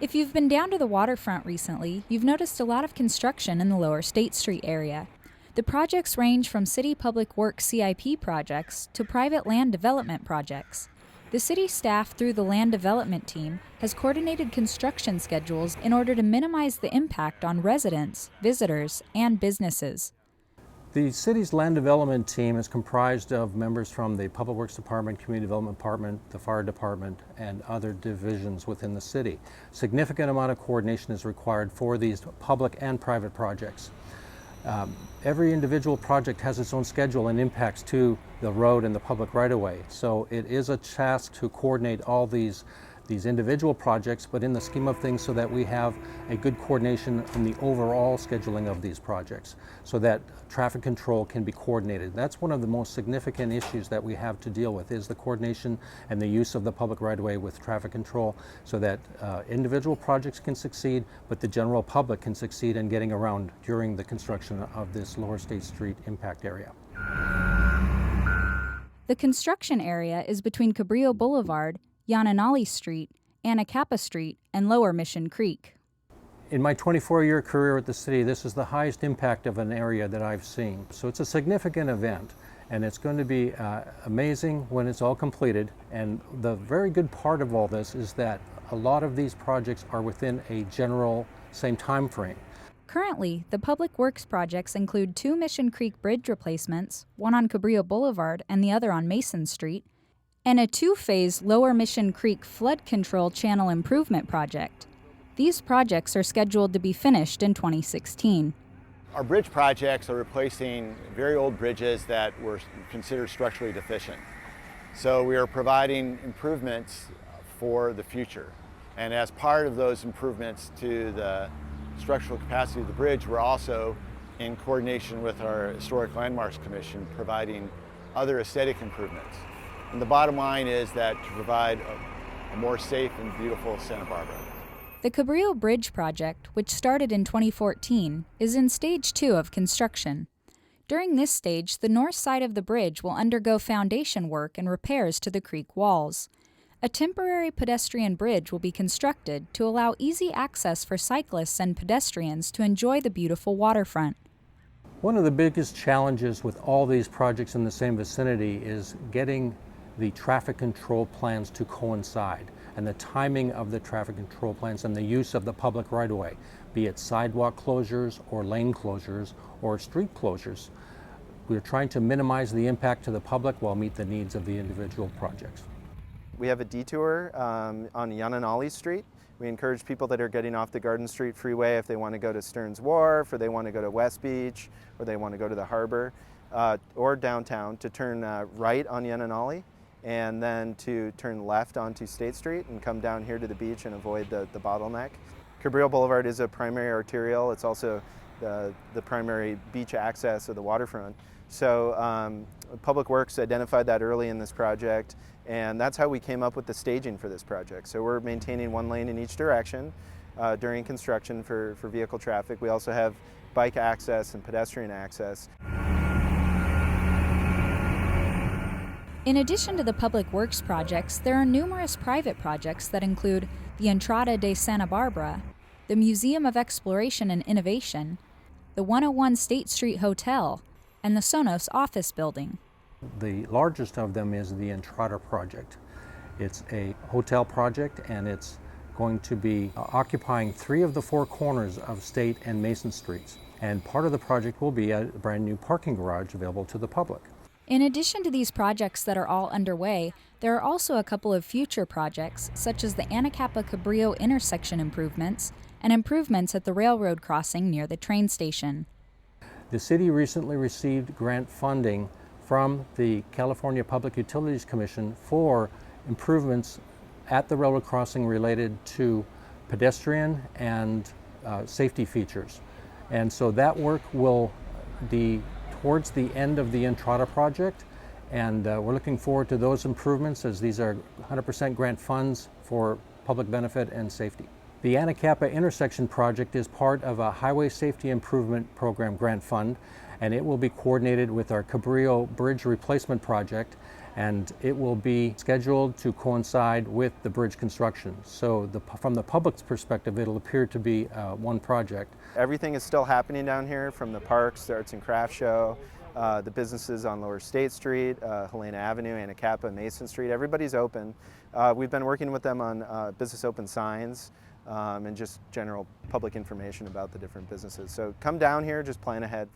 If you've been down to the waterfront recently, you've noticed a lot of construction in the lower State Street area. The projects range from city public works CIP projects to private land development projects. The city staff, through the land development team, has coordinated construction schedules in order to minimize the impact on residents, visitors, and businesses. The city's land development team is comprised of members from the Public Works Department, Community Development Department, the Fire Department, and other divisions within the city. Significant amount of coordination is required for these public and private projects. Every individual project has its own schedule and impacts to the road and the public right-of-way. So it is a task to coordinate all these individual projects, but in the scheme of things so that we have a good coordination in the overall scheduling of these projects so that traffic control can be coordinated. That's one of the most significant issues that we have to deal with, is the coordination and the use of the public right-of-way with traffic control so that individual projects can succeed, but the general public can succeed in getting around during the construction of this Lower State Street impact area. The construction area is between Cabrillo Boulevard, Yananali Street, Anacapa Street, and Lower Mission Creek. In my 24-year career at the city, this is the highest impact of an area that I've seen. So it's a significant event, and it's going to be amazing when it's all completed. And the very good part of all this is that a lot of these projects are within a general same time frame. Currently, the public works projects include 2 Mission Creek bridge replacements, one on Cabrillo Boulevard and the other on Mason Street, and a 2-phase Lower Mission Creek flood control channel improvement project. These projects are scheduled to be finished in 2016. Our bridge projects are replacing very old bridges that were considered structurally deficient. So we are providing improvements for the future. And as part of those improvements to the structural capacity of the bridge, we're also, in coordination with our Historic Landmarks Commission, providing other aesthetic improvements. And the bottom line is that to provide a more safe and beautiful Santa Barbara. The Cabrillo Bridge project, which started in 2014, is in Stage 2 of construction. During this stage, the north side of the bridge will undergo foundation work and repairs to the creek walls. A temporary pedestrian bridge will be constructed to allow easy access for cyclists and pedestrians to enjoy the beautiful waterfront. One of the biggest challenges with all these projects in the same vicinity is getting the traffic control plans to coincide, and the timing of the traffic control plans and the use of the public right-of-way, be it sidewalk closures or lane closures or street closures. We're trying to minimize the impact to the public while meet the needs of the individual projects. We have a detour on Yananali Street. We encourage people that are getting off the Garden Street Freeway, if they want to go to Stearns Wharf, or they want to go to West Beach, or they want to go to the harbor, or downtown, to turn right on Yananali, and then to turn left onto State Street and come down here to the beach and avoid the bottleneck. Cabrillo Boulevard is a primary arterial. It's also the primary beach access of the waterfront. So Public Works identified that early in this project, and that's how we came up with the staging for this project. So we're maintaining 1 lane in each direction during construction for vehicle traffic. We also have bike access and pedestrian access. In addition to the public works projects, there are numerous private projects that include the Entrada de Santa Barbara, the Museum of Exploration and Innovation, the 101 State Street Hotel, and the Sonos office building. The largest of them is the Entrada project. It's a hotel project, and it's going to be occupying 3 of the 4 corners of State and Mason Streets. And part of the project will be a brand new parking garage available to the public. In addition to these projects that are all underway, there are also a couple of future projects, such as the Anacapa-Cabrillo intersection improvements and improvements at the railroad crossing near the train station. The city recently received grant funding from the California Public Utilities Commission for improvements at the railroad crossing related to pedestrian and safety features. And so that work will be towards the end of the Entrada project, and we're looking forward to those improvements, as these are 100% grant funds for public benefit and safety. The Anacapa intersection project is part of a Highway Safety Improvement Program grant fund, and it will be coordinated with our Cabrillo Bridge replacement project, and it will be scheduled to coincide with the bridge construction. So from the public's perspective, it'll appear to be one project. Everything is still happening down here, from the parks, the arts and crafts show, the businesses on Lower State Street, Helena Avenue, Anacapa, Mason Street. Everybody's open. We've been working with them on business open signs and just general public information about the different businesses. So come down here, just plan ahead.